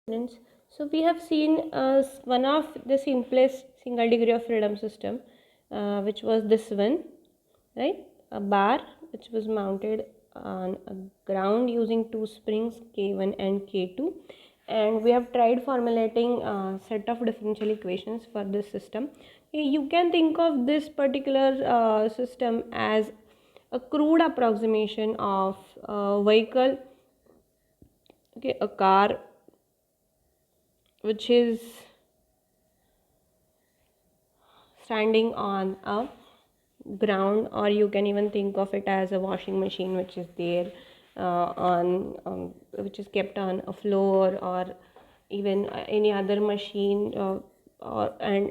Students, so we have seen one of the simplest single degree of freedom system, which was this one, right? A bar which was mounted on a ground using two springs K1 and K2, and we have tried formulating a set of differential equations for this system. Okay, you can think of this particular system as a crude approximation of a vehicle, okay, a car which is standing on a ground, or you can even think of it as a washing machine which is there on which is kept on a floor, or even any other machine, and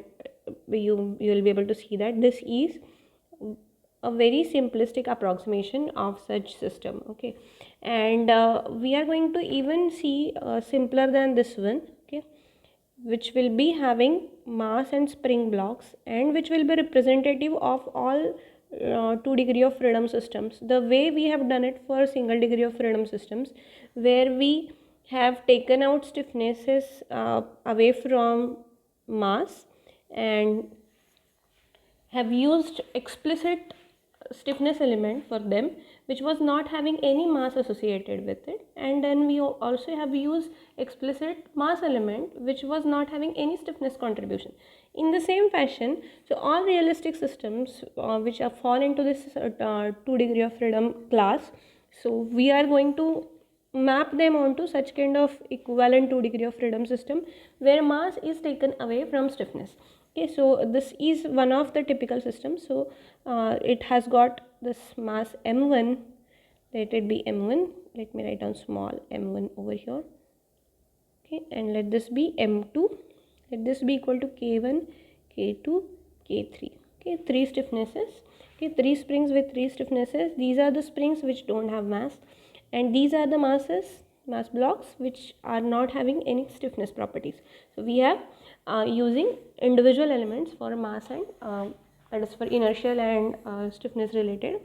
you will be able to see that this is a very simplistic approximation of such system. Okay, and we are going to even see simpler than this one, okay, which will be having mass and spring blocks, and which will be representative of all 2 degree of freedom systems, the way we have done it for single degree of freedom systems, where we have taken out stiffnesses away from mass and have used explicit stiffness element for them which was not having any mass associated with it, and then we also have used explicit mass element which was not having any stiffness contribution. In the same fashion, so all realistic systems which are fall into this 2 degree of freedom class, so we are going to map them onto such kind of equivalent 2 degree of freedom system where mass is taken away from stiffness. Okay, so this is one of the typical systems. So it has got this mass m1, let it be m1, let me write down small m1 over here, okay, and let this be m2, let this be equal to k1, k2, k3, okay, three stiffnesses, okay, three springs with three stiffnesses. These are the springs which don't have mass, and these are the mass blocks which are not having any stiffness properties. So we have using individual elements for mass and that is for inertial and stiffness related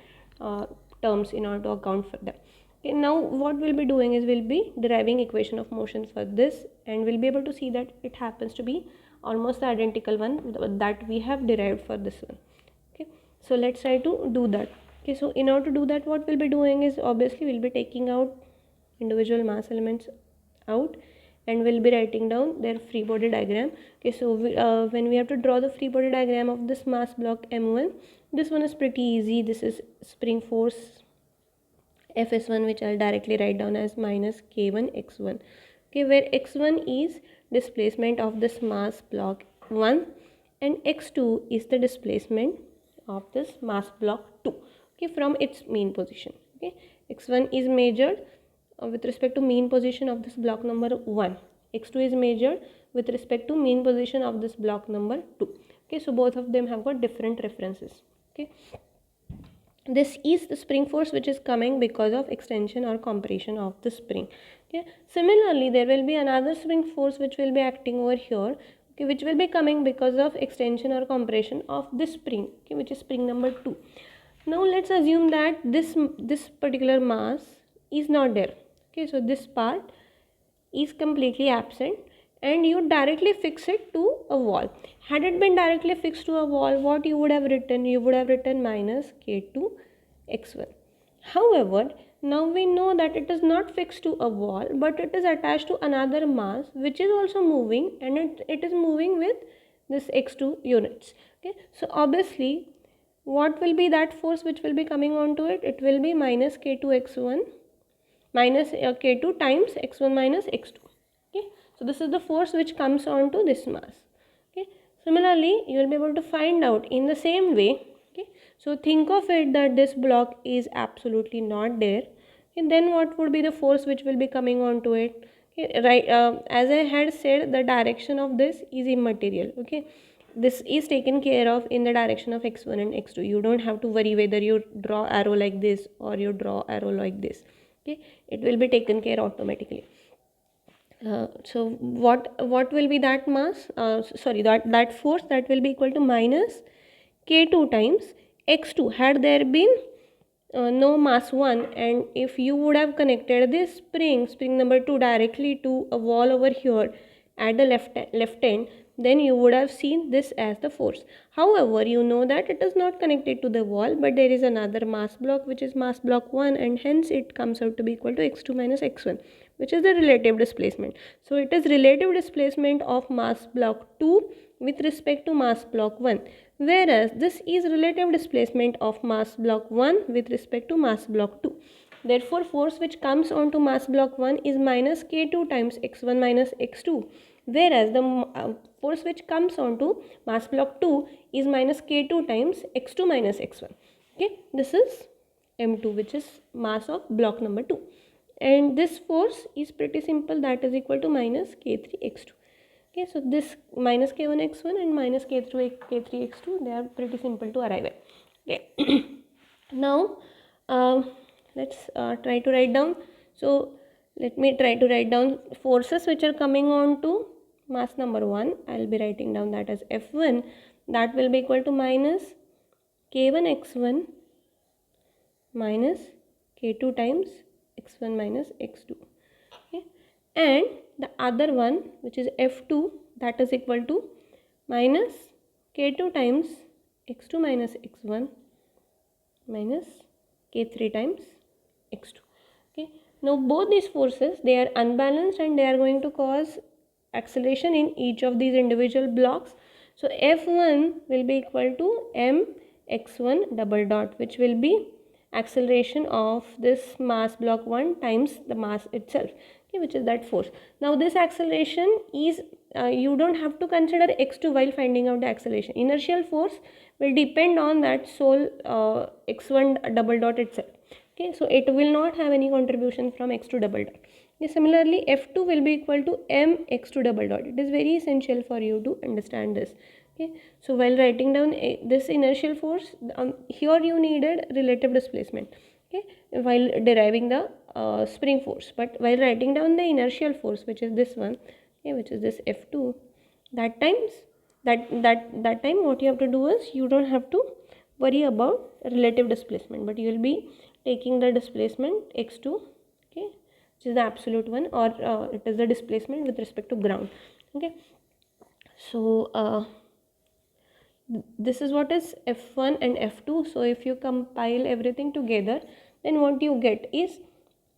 terms in order to account for them. Okay, now what we'll be doing is we'll be deriving equation of motion for this, and we'll be able to see that it happens to be almost the identical one that we have derived for this one. Okay, so let's try to do that. Okay, so in order to do that, what we'll be doing is obviously we'll be taking out individual mass elements out, and we'll be writing down their free body diagram. Okay, so when we have to draw the free body diagram of this mass block m1, this one is pretty easy. This is spring force Fs1, which I'll directly write down as minus k1 x1, okay, where x1 is displacement of this mass block 1 and x2 is the displacement of this mass block 2, okay, from its mean position. Okay, x1 is measured with respect to mean position of this block number 1, x2 is measured with respect to mean position of this block number 2. Okay, so both of them have got different references. Okay, this is the spring force which is coming because of extension or compression of the spring. Okay, similarly there will be another spring force which will be acting over here, okay, which will be coming because of extension or compression of this spring, okay, which is spring number 2. Now let's assume that this particular mass is not there. Okay, so this part is completely absent and you directly fix it to a wall. Had it been directly fixed to a wall, what you would have written? You would have written minus k2 x1. However, now we know that it is not fixed to a wall, but it is attached to another mass which is also moving, and it is moving with this x2 units. Okay, so obviously what will be that force which will be coming onto it? It will be minus k2 x1 minus k2 times x1 minus x2. Okay, so this is the force which comes on to this mass. Okay, similarly you will be able to find out in the same way. Okay, so think of it that this block is absolutely not there, and then what would be the force which will be coming on to it? Okay, right, as I had said, the direction of this is immaterial. Okay, this is taken care of in the direction of x1 and x2. You don't have to worry whether you draw arrow like this or you draw arrow like this. Okay, it will be taken care automatically. So what will be that mass, that force that will be equal to minus k2 times x2. Had there been no mass 1, and if you would have connected this spring number 2 directly to a wall over here at the left end, then you would have seen this as the force. However, you know that it is not connected to the wall, but there is another mass block which is mass block 1, and hence it comes out to be equal to x2 minus x1, which is the relative displacement. So it is relative displacement of mass block 2 with respect to mass block 1, whereas this is relative displacement of mass block 1 with respect to mass block 2. Therefore, force which comes onto mass block 1 is minus k2 times x1 minus x2, whereas the force which comes onto mass block 2 is minus k2 times x2 minus x1. Okay, this is m2, which is mass of block number 2, and this force is pretty simple, that is equal to minus k3 x2. Okay, so this minus k1 x1 and minus k3 x2, they are pretty simple to arrive at. Okay. Now let's try to write down. So let me try to write down forces which are coming on to mass number 1. I'll be writing down that as F1, that will be equal to minus k1 x1 minus k2 times x1 minus x2. Okay, and the other one, which is F2, that is equal to minus k2 times x2 minus x1 minus k3 times x2. Okay, now both these forces, they are unbalanced and they are going to cause acceleration in each of these individual blocks. So F1 will be equal to m x1 double dot, which will be acceleration of this mass block 1 times the mass itself, okay, which is that force. Now this acceleration is you don't have to consider x2 while finding out the acceleration. Inertial force will depend on that sole x1 double dot itself. Okay, so it will not have any contribution from x2 double dot. Okay, similarly, F2 will be equal to m x2 double dot. It is very essential for you to understand this. Okay, so while writing down this inertial force, here you needed relative displacement, okay, while deriving the spring force. But while writing down the inertial force, which is this one, okay, which is this F2, that time what you have to do is, you don't have to worry about relative displacement, but you will be taking the displacement x2, okay, which is the absolute one, or it is the displacement with respect to ground. Okay, so this is what is F1 and F2. So if you compile everything together, then what you get is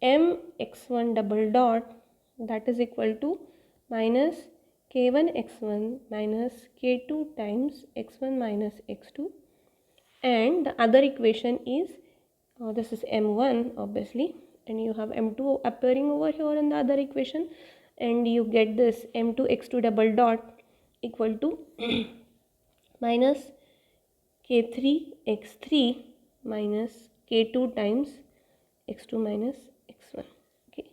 m x1 double dot, that is equal to minus k1 x1 minus k2 times x1 minus x2, and the other equation is this is m1 obviously, and you have m2 appearing over here in the other equation, and you get this m2 x2 double dot equal to minus k3 x3 minus k2 times x2 minus x1. Okay,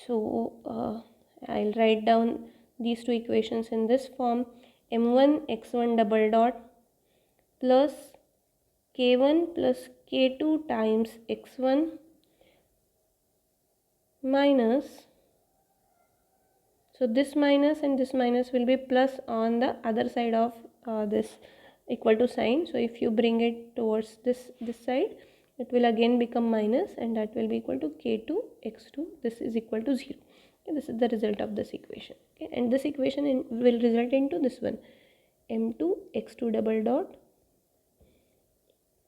so I'll write down these two equations in this form: m1 x1 double dot plus k1 plus k2 times x1 minus, so this minus and this minus will be plus on the other side of this equal to sign. So if you bring it towards this side, it will again become minus, and that will be equal to k2 x2, this is equal to 0. Okay, this is the result of this equation. Okay, and this equation will result into this one, m2 x2 double dot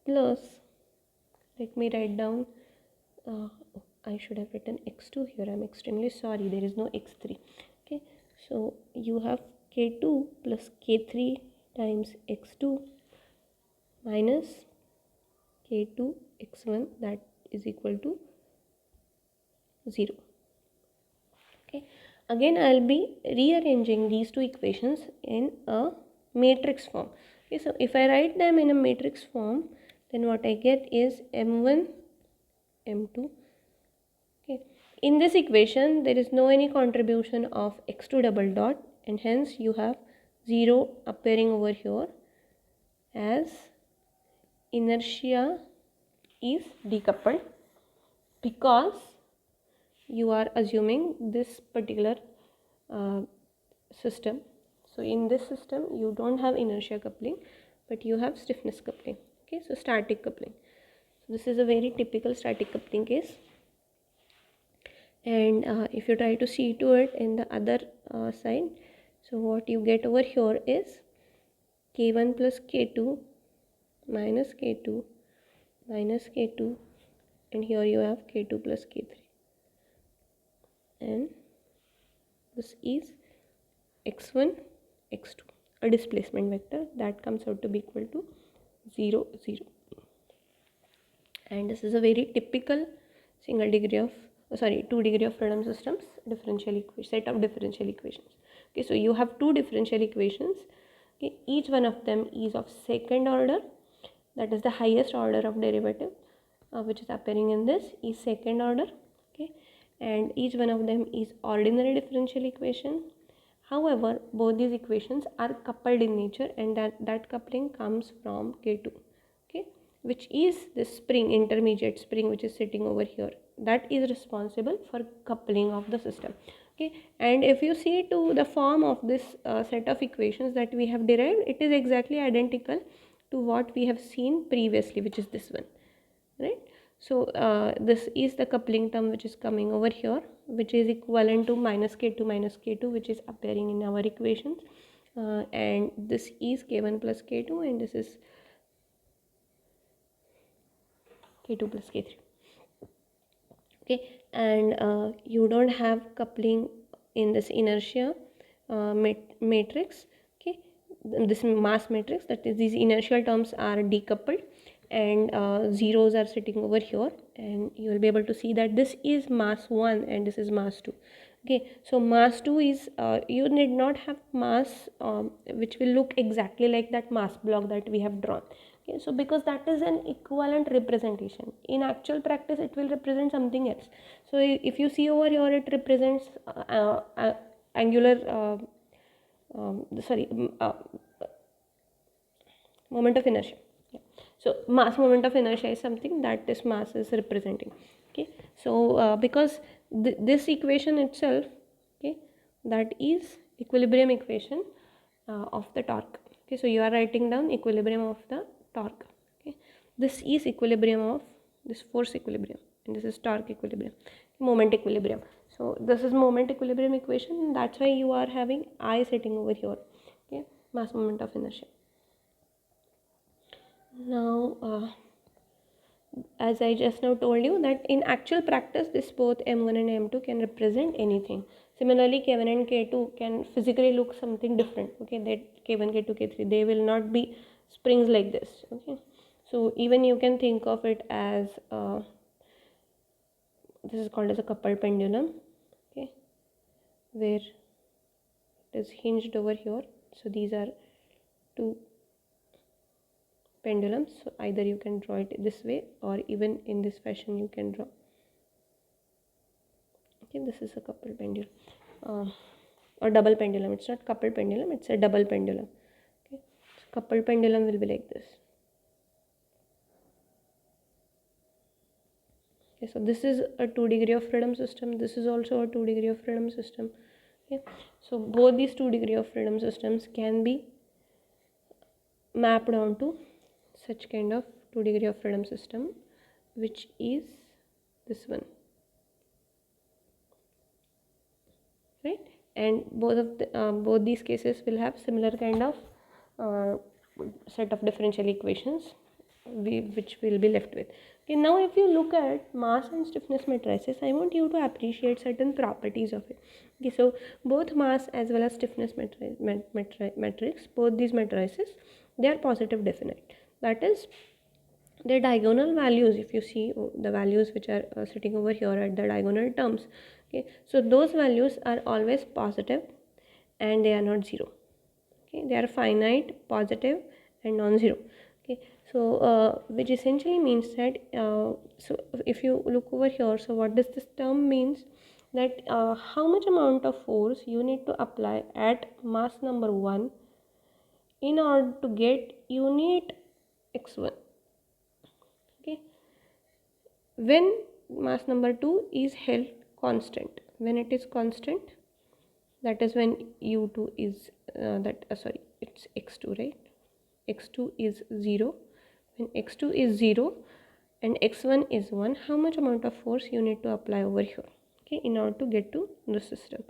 plus, let me write down, I should have written x2 here, I'm extremely sorry, there is no x3. Okay, so you have k2 plus k3 times x2 minus k2 x1, that is equal to 0. Okay, again I'll be rearranging these two equations in a matrix form. Okay, so if I write them in a matrix form, then what I get is m1 m2. Okay, in this equation there is no any contribution of x2 double dot, and hence you have 0 appearing over here, as inertia is decoupled, because you are assuming this particular system. So in this system you don't have inertia coupling, but you have stiffness coupling. Okay, so static coupling. So this is a very typical static coupling case. And if you try to see to it in the other side, so what you get over here is K1 plus K2 minus K2 minus K2, and here you have K2 plus K3, and this is x1 x2, a displacement vector that comes out to be equal to 0 0. And this is a very typical single degree of two degree of freedom systems differential equation, set of differential equations. Okay, so you have two differential equations. Okay, each one of them is of second order, that is the highest order of derivative which is appearing in this is second order. Okay, and each one of them is ordinary differential equation. However, both these equations are coupled in nature, and that coupling comes from K2, okay, which is the spring, intermediate spring, which is sitting over here, that is responsible for coupling of the system. Okay, and if you see to the form of this set of equations that we have derived, it is exactly identical to what we have seen previously, which is this one, right? So this is the coupling term which is coming over here, which is equivalent to minus k2, which is appearing in our equations, and this is k1 plus k2, and this is k2 plus k3. Okay, and you don't have coupling in this inertia matrix. Okay, this mass matrix, that is these inertial terms are decoupled, and zeros are sitting over here, and you will be able to see that this is mass 1 and this is mass 2. Okay, so mass 2 is you need not have mass which will look exactly like that mass block that we have drawn. Okay, so because that is an equivalent representation, in actual practice it will represent something else. So if you see over here, it represents angular moment of inertia. Yeah. So mass moment of inertia is something that this mass is representing. Okay, so because this equation itself, okay, that is equilibrium equation of the torque. Okay, so you are writing down equilibrium of the torque. Okay, this is equilibrium of this force equilibrium, and this is torque equilibrium, moment equilibrium. So this is moment equilibrium equation, and that's why you are having I sitting over here. Okay, mass moment of inertia. Now as I just now told you that in actual practice this both m1 and m2 can represent anything. Similarly, k1 and k2 can physically look something different. Okay, that k1, k2, k3, they will not be springs like this. Okay, so even you can think of it as this is called as a coupled pendulum. Okay, where it is hinged over here. So these are two pendulums, so either you can draw it this way or even in this fashion you can draw. Okay, this is a coupled pendulum or double pendulum. It's not coupled pendulum, it's a double pendulum. Okay, so coupled pendulum will be like this. Okay, so this is a 2 degree of freedom system, this is also a 2 degree of freedom system. Okay, so both these 2 degree of freedom systems can be mapped onto such kind of 2 degree of freedom system, which is this one, right? And both these cases will have similar kind of set of differential equations which we'll be left with. Okay, now if you look at mass and stiffness matrices, I want you to appreciate certain properties of it. Okay, so both mass as well as stiffness matrix, both these matrices, they are positive definite. That is, their diagonal values, if you see the values which are sitting over here at the diagonal terms, okay, so those values are always positive and they are not zero. Okay, they are finite, positive and non-zero. Okay, so which essentially means that so if you look over here, so what does this term means, that how much amount of force you need to apply at mass number 1 in order to get unit x1. Okay, when mass number 2 is held constant, when it is constant, that is when u2 is sorry, it's x2, right? X2 is 0. When x2 is 0 and x1 is 1, how much amount of force you need to apply over here, okay, in order to get to the system.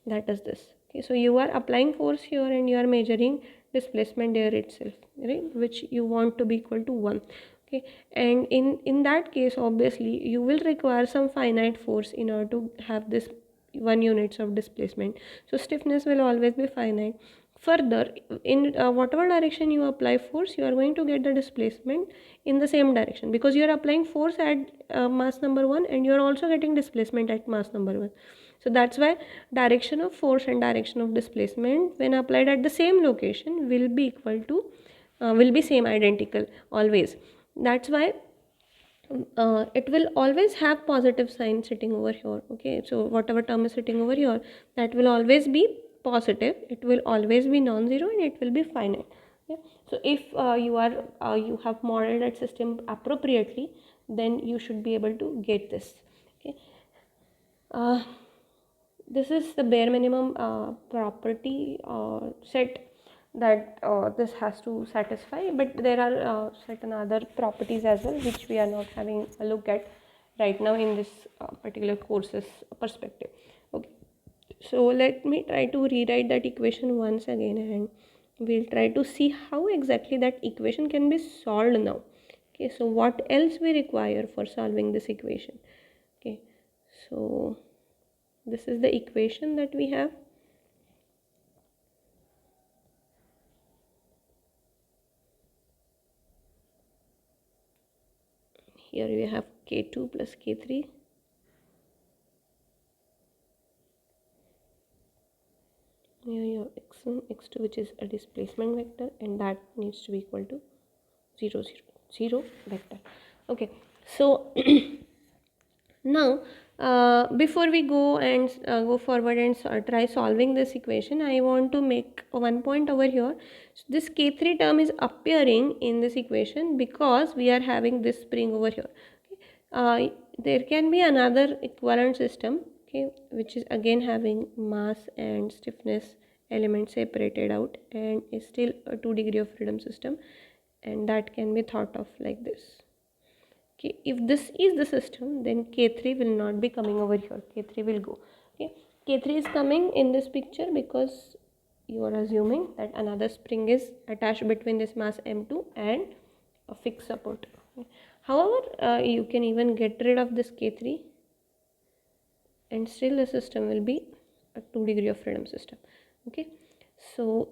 That is this. Okay, so you are applying force here and you are measuring displacement there itself, right, which you want to be equal to 1. Okay, and in that case obviously you will require some finite force in order to have this 1 units of displacement. So stiffness will always be finite. Further, in whatever direction you apply force, you are going to get the displacement in the same direction, because you are applying force at mass number 1 and you are also getting displacement at mass number 1. So that's why direction of force and direction of displacement when applied at the same location will be equal to will be same, identical always. That's why it will always have positive sign sitting over here. Okay, so whatever term is sitting over here, that will always be positive, it will always be non-zero, and it will be finite. Okay? So if you have modeled that system appropriately, then you should be able to get this. Okay, uh, this is the bare minimum property set that this has to satisfy, but there are certain other properties as well which we are not having a look at right now in this particular course's perspective. Okay, so let me try to rewrite that equation once again, and we'll try to see how exactly that equation can be solved now. Okay, so what else we require for solving this equation? Okay, so this is the equation that we have. Here we have k2 plus k3. Here you have x1, x2, which is a displacement vector, and that needs to be equal to 0, 0, 0 vector. Okay, so now before we go and go forward and try solving this equation, I want to make one point over here. So this k3 term is appearing in this equation because we are having this spring over here. Okay. There can be another equivalent system, okay, which is again having mass and stiffness elements separated out and is still a 2 degree of freedom system, and that can be thought of like this. Okay, if this is the system, then K3 will not be coming over here, K3 will go. Okay, K3 is coming in this picture because you are assuming that another spring is attached between this mass M2 and a fixed support. Okay. However, you can even get rid of this K3 and still the system will be a 2 degree of freedom system. Okay, so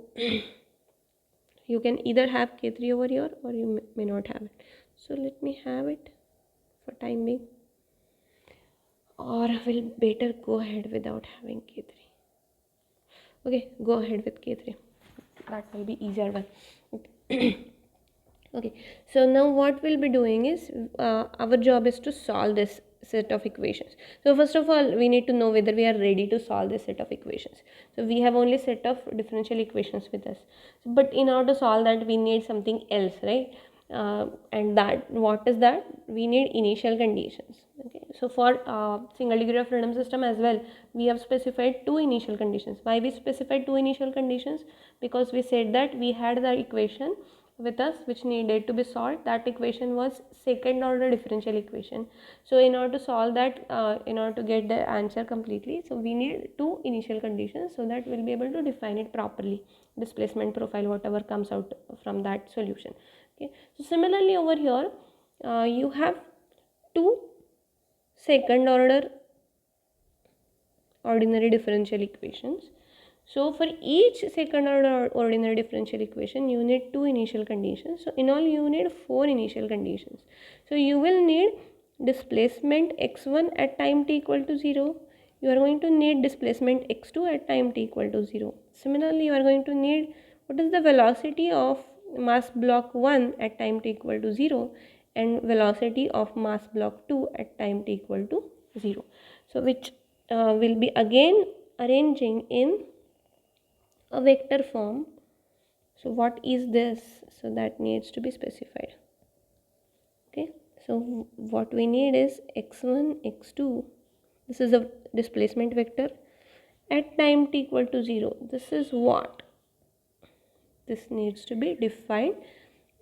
you can either have K3 over here or you may not have it. So let me have it for time being, or will better go ahead without having K3. Okay, go ahead with K3, that will be easier one. Okay. Okay, so now what we'll be doing is our job is to solve this set of equations. So first of all, we need to know whether we are ready to solve this set of equations. So we have only set of differential equations with us, but in order to solve that we need something else, right? And that, what is that? We need initial conditions. Okay, so for single degree of freedom system as well, we have specified two initial conditions. Why we specified two initial conditions? Because we said that we had the equation with us which needed to be solved. That equation was second order differential equation. So in order to solve that, in order to get the answer completely, so we need two initial conditions, so that we'll be able to define it properly, displacement profile, whatever comes out from that solution. Okay, so similarly over here you have two second order ordinary differential equations. So for each second order ordinary differential equation you need two initial conditions. So in all you need four initial conditions. So you will need displacement x1 at time t equal to 0. You are going to need displacement x2 at time t equal to 0. Similarly, you are going to need what is the velocity of mass block 1 at time t equal to 0 and velocity of mass block 2 at time t equal to 0. So which will be again arranging in a vector form. So what is this? So that needs to be specified. Okay, so what we need is x1, x2. This is a displacement vector at time t equal to 0. This is what? This needs to be defined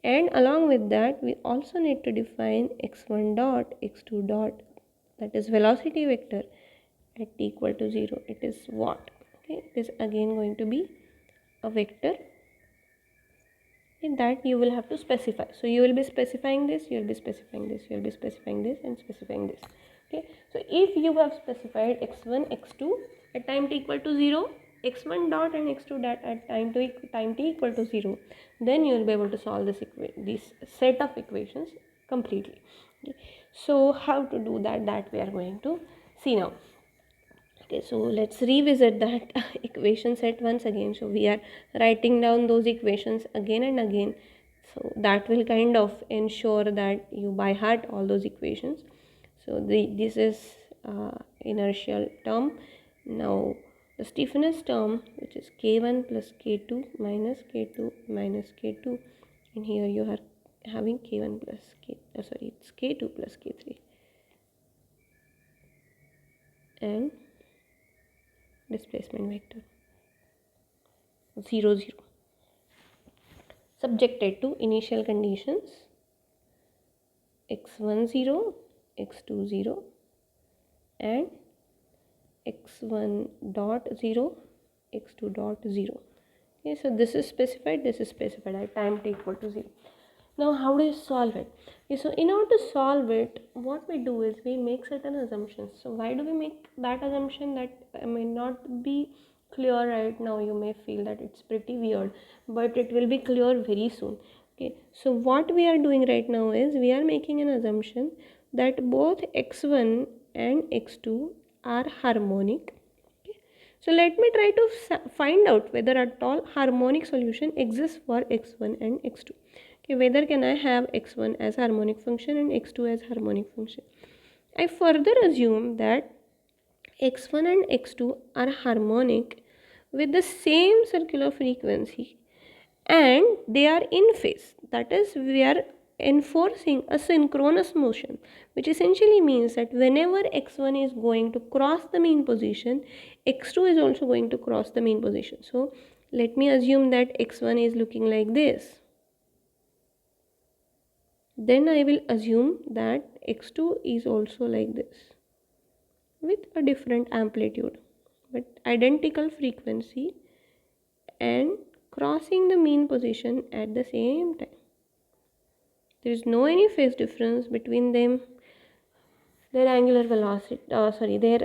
And along with that, we also need to define x1 dot, x2 dot, that is velocity vector at t equal to 0. It is what? Okay, it is again going to be a vector in that you will have to specify. So you will be specifying this, you will be specifying this, you will be specifying this and specifying this. Okay, so if you have specified x1, x2 at time t equal to 0, x1 dot and x2 dot at time t equal to 0, then you will be able to solve this set of equations completely. Okay. So how to do that we are going to see now. Okay, so let's revisit that equation set once again. So we are writing down those equations again and again. So that will kind of ensure that you by heart all those equations. So this is inertial term. Now the stiffness term, which is k1 plus k2 minus k2 minus k2, and here you are having k1 plus it's k2 plus k3, and displacement vector 0 0, subjected to initial conditions x1 0, x2 0 and x1 dot 0, x2 dot 0. Okay, so this is specified at time t equal to 0. Now how do you solve it? Okay, so in order to solve it, what we do is we make certain assumptions. So why do we make that assumption? That may not be clear right now. You may feel that it's pretty weird, but it will be clear very soon. Okay, so what we are doing right now is we are making an assumption that both x1 and x2 are harmonic. Okay, so let me try to find out whether at all harmonic solution exists for x1 and x2. Okay, whether can I have x1 as harmonic function and x2 as harmonic function. I further assume that x1 and x2 are harmonic with the same circular frequency and they are in phase. That is, we are enforcing a synchronous motion, which essentially means that whenever x1 is going to cross the mean position, x2 is also going to cross the mean position. So let me assume that x1 is looking like this. Then I will assume that x2 is also like this with a different amplitude but identical frequency and crossing the mean position at the same time. There is no any phase difference between them. Their angular velocity, their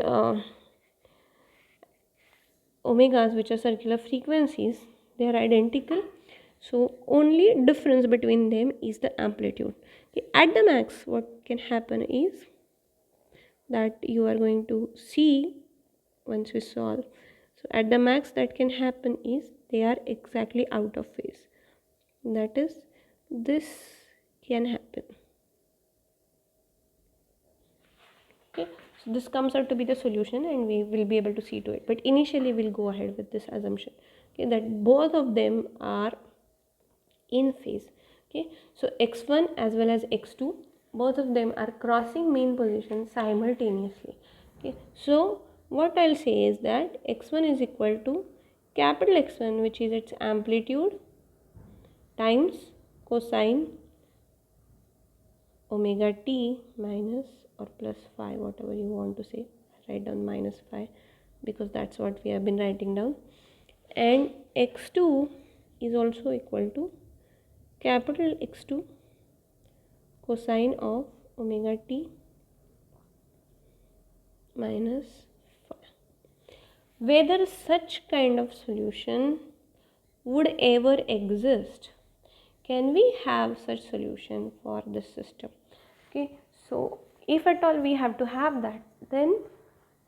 omegas, which are circular frequencies, they are identical. So only difference between them is the amplitude. Okay, at the max, what can happen is that you are going to see once we solve. So at the max that can happen is they are exactly out of phase. That is, this can happen. Okay, so this comes out to be the solution and we will be able to see to it. But initially we'll go ahead with this assumption, okay, that both of them are in phase. Okay, so x1 as well as x2, both of them are crossing mean position simultaneously. Okay, so what I'll say is that x1 is equal to capital X1, which is its amplitude, times cosine omega t minus or plus phi, whatever you want to say. Write down minus phi because that's what we have been writing down. And x2 is also equal to capital X2 cosine of omega t minus phi. Whether such kind of solution would ever exist, can we have such solution for this system? Okay, so if at all we have to have that, then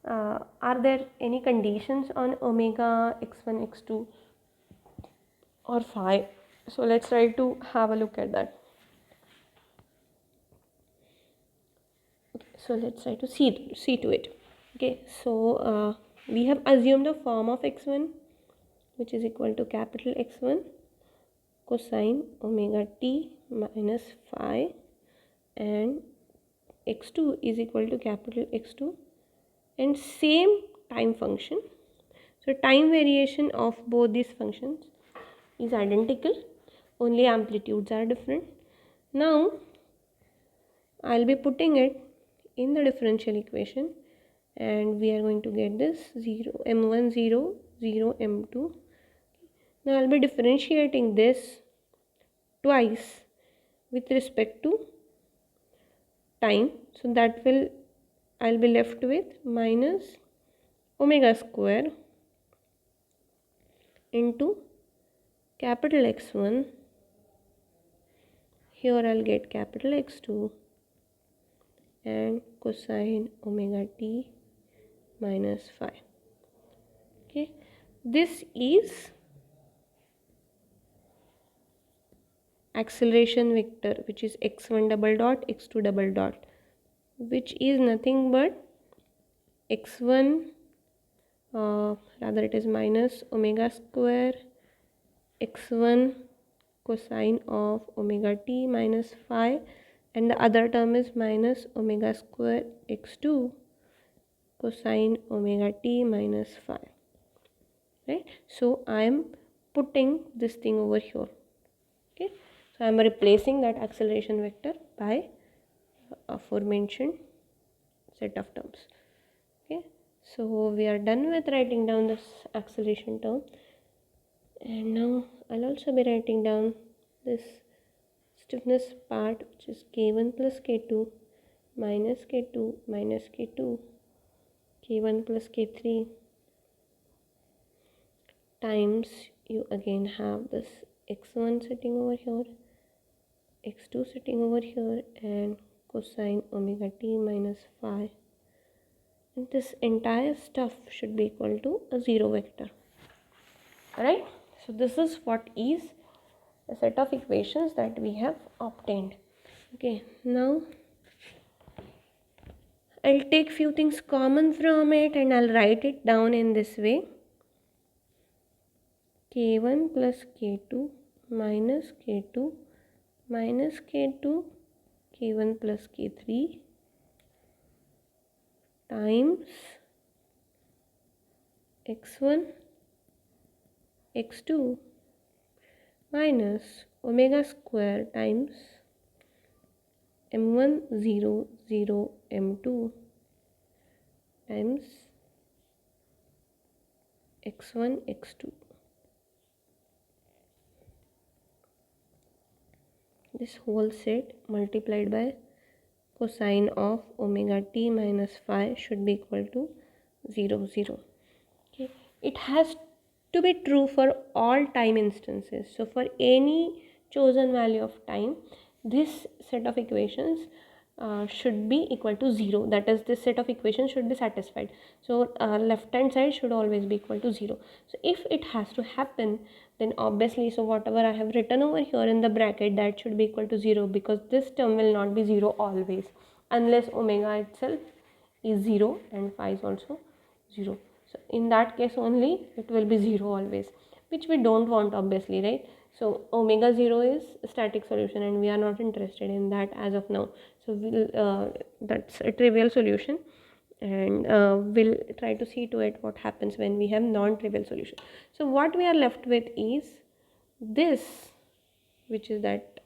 are there any conditions on omega x1 x2 or phi? So let's try to have a look at that. Okay, so let's try to see to it. Okay, so we have assumed a form of x1 which is equal to capital X1 cosine omega t minus phi, and x2 is equal to capital X2 and same time function. So time variation of both these functions is identical. only amplitudes are different. Now I'll be putting it in the differential equation, and we are going to get this 0 m1 0 0 m2. Now I'll be differentiating this twice with respect to time, so that will I'll be left with minus omega square into capital X1. Here I'll get capital X2 and cosine omega t minus phi. Okay, this is acceleration vector, which is x1 double dot x2 double dot, which is nothing but x1 rather it is minus omega square x1 cosine of omega t minus phi, and the other term is minus omega square x2 cosine omega t minus phi, right? So I am putting this thing over here. Okay, so I am replacing that acceleration vector by aforementioned set of terms. Okay, so we are done with writing down this acceleration term, and now I'll also be writing down this stiffness part, which is k1 plus k2 minus k2 minus k2 k1 plus k3 times, you again have this x1 sitting over here, x2 sitting over here, and cosine omega t minus phi, and this entire stuff should be equal to a zero vector. Alright, so this is what is a set of equations that we have obtained. Okay, now I'll take few things common from it and I'll write it down in this way: k1 plus k2 minus k2 minus k2 k1 plus k3 times x1 x2 minus omega square times m1 0 0 m2 times x1 x2. This whole set multiplied by cosine of omega t minus phi should be equal to 0 0. Okay, it has to be true for all time instances. So for any chosen value of time, this set of equations should be equal to 0. That is, this set of equations should be satisfied. So left hand side should always be equal to 0. So if it has to happen, then obviously, so whatever I have written over here in the bracket, that should be equal to 0, because this term will not be 0 always, unless omega itself is 0 and phi is also 0. So in that case only it will be 0 always, which we don't want, obviously, right? So omega 0 is a static solution and we are not interested in that as of now. So we'll that's a trivial solution, and we'll try to see to it what happens when we have non-trivial solution. So what we are left with is this, which is that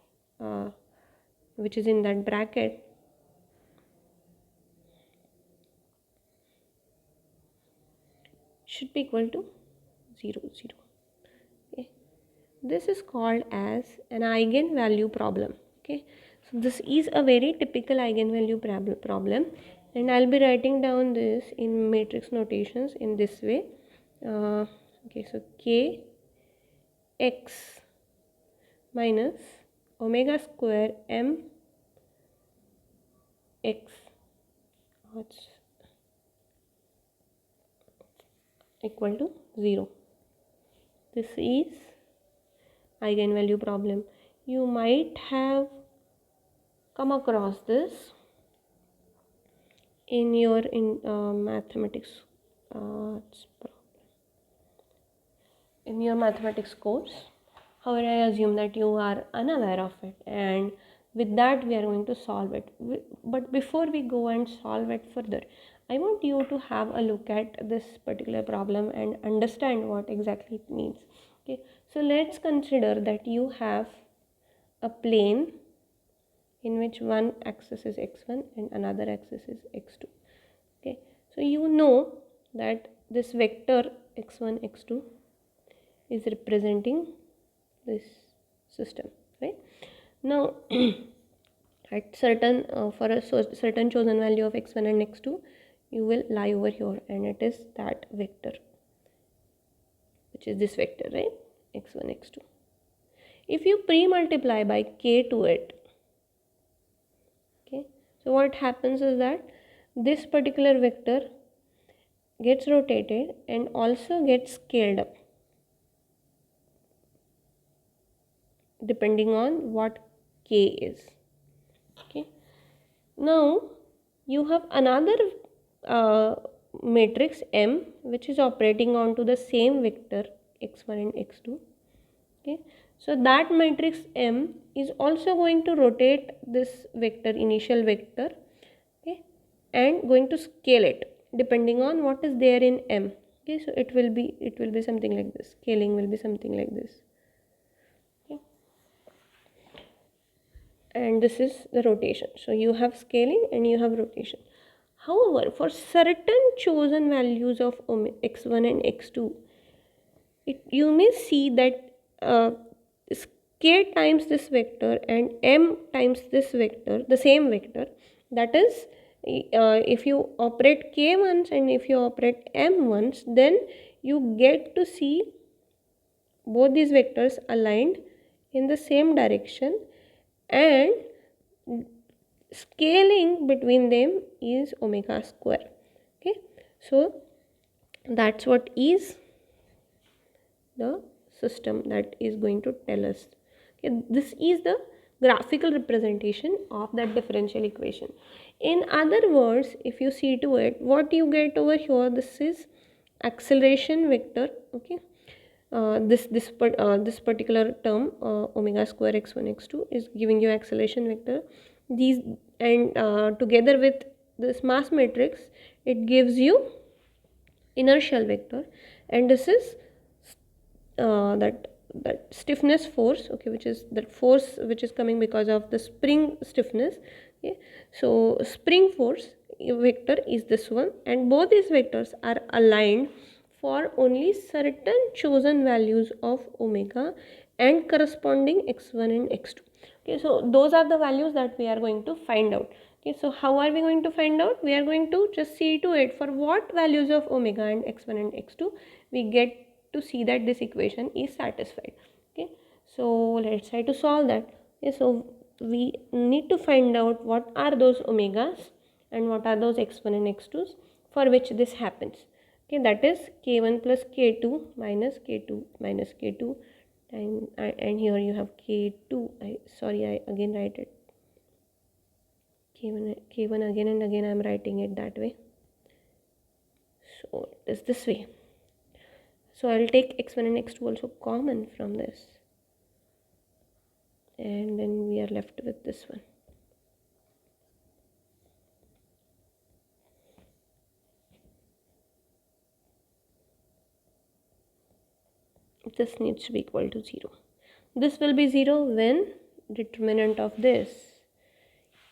which is in that bracket, should be equal to 0 0. Okay, this is called as an eigenvalue problem. Okay, so this is a very typical eigenvalue problem, and I'll be writing down this in matrix notations in this way. Okay, so k x minus omega square m x equal to 0. This is eigenvalue problem. You might have come across this in your mathematics in your mathematics course. However, I assume that you are unaware of it, and with that we are going to solve it. But before we go and solve it further, I want you to have a look at this particular problem and understand what exactly it means. Okay, so let's consider that you have a plane in which one axis is x1 and another axis is x2. Okay, so you know that this vector x1 x2 is representing this system, right? Now at certain for a certain chosen value of x1 and x2, you will lie over here, and it is that vector, which is this vector, right? x1 x2. If you pre-multiply by k to it, okay, so what happens is that this particular vector gets rotated and also gets scaled up depending on what k is. Okay, now you have another uh, matrix M which is operating onto the same vector x1 and x2. Okay, so that matrix M is also going to rotate this vector, initial vector, okay, and going to scale it depending on what is there in M. Okay, so it will be something like this. Scaling will be something like this. Okay, and this is the rotation. So you have scaling and you have rotation. However, for certain chosen values of x1 and x2, you may see that k times this vector and m times this vector, the same vector, that is, if you operate k once and if you operate m once, then you get to see both these vectors aligned in the same direction, and scaling between them is omega square. Okay, so that's what is the system that is going to tell us. Okay, this is the graphical representation of that differential equation. In other words, if you see to it, what you get over here, this is acceleration vector. Okay, this particular term, omega square x1 x2, is giving you acceleration vector. These, and together with this mass matrix, it gives you inertial vector, and this is that stiffness force, okay, which is that force which is coming because of the spring stiffness. Okay, so spring force vector is this one, and both these vectors are aligned for only certain chosen values of omega and corresponding x1 and x2. Okay, so those are the values that we are going to find out. Okay, so how are we going to find out? We are going to just see to it for what values of omega and x1 and x2 we get to see that this equation is satisfied. Okay, so let's try to solve that. Okay, so we need to find out what are those omegas and what are those x1 and x2s for which this happens. Okay, that is k1 plus k2 minus k2 minus k2 time, and here you have k2. I again write it k1 again and again. I am writing it that way, so it is this way. So I will take x1 and x2 also common from this, and then we are left with this one. This needs to be equal to 0. This will be 0 when determinant of this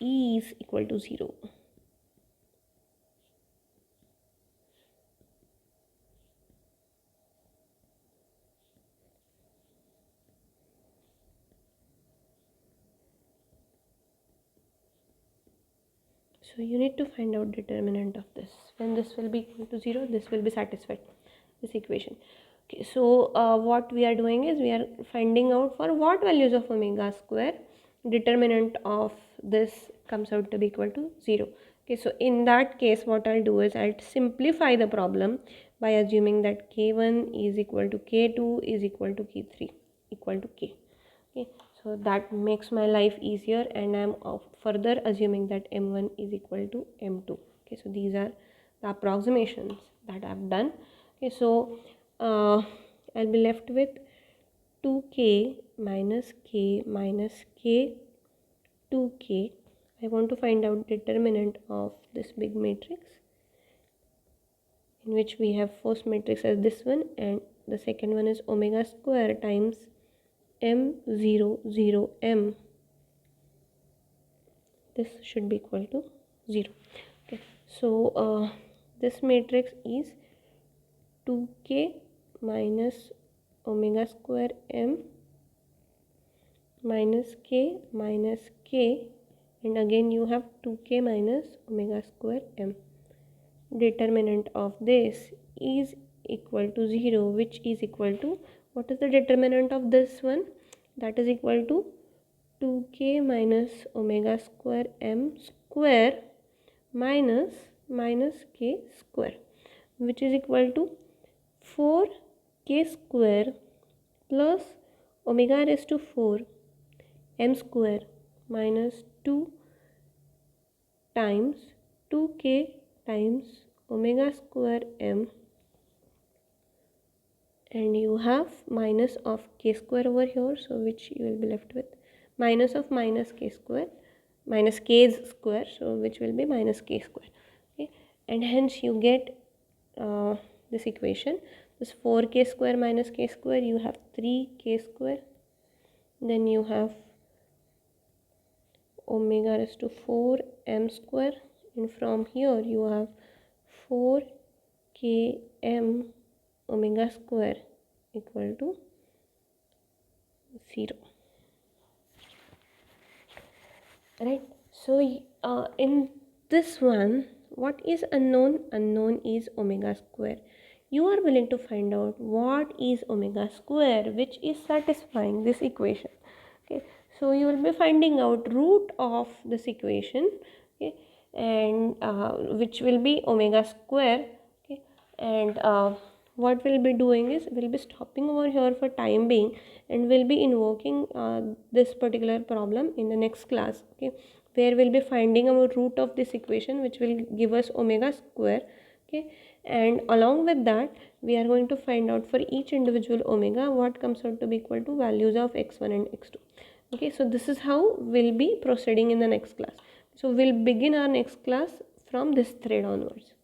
is equal to 0. So you need to find out determinant of this. When this will be equal to 0, this will be satisfied, this equation. Okay, so what we are doing is we are finding out for what values of omega square determinant of this comes out to be equal to 0. Okay, so in that case, what I'll do is I'll simplify the problem by assuming that k1 is equal to k2 is equal to k3 equal to k. Okay, so that makes my life easier, and I'm further assuming that m1 is equal to m2. Okay, so these are the approximations that I've done. Okay, so I'll be left with 2k minus k minus k 2k. I want to find out determinant of this big matrix, in which we have first matrix as this one and the second one is omega square times m. This should be equal to 0. Okay, so this matrix is 2k minus omega square m minus k, and again you have 2k minus omega square m. Determinant of this is equal to 0, which is equal to, what is the determinant of this one? That is equal to 2k minus omega square m square minus k square, which is equal to 4k square plus omega raised to 4 m square minus 2 times 2k times omega square m, and you have minus of k square over here, so which you will be left with minus of minus k square, minus k's square, so which will be minus k square. Okay, and hence you get this equation. This 4k square minus k square, you have 3k square, then you have omega raised to 4 m square, and from here you have 4 km omega square equal to 0. Right, so in this one, what is unknown? Unknown is omega square. You are willing to find out what is omega square which is satisfying this equation. Okay, so you will be finding out root of this equation, okay, and which will be omega square. Okay, and what we'll be doing is we'll be stopping over here for time being, and we'll be invoking this particular problem in the next class. Okay, where we'll be finding our root of this equation, which will give us omega square. Okay, and along with that we are going to find out for each individual omega what comes out to be equal to values of x1 and x2. Okay, so this is how we'll be proceeding in the next class. So we'll begin our next class from this thread onwards.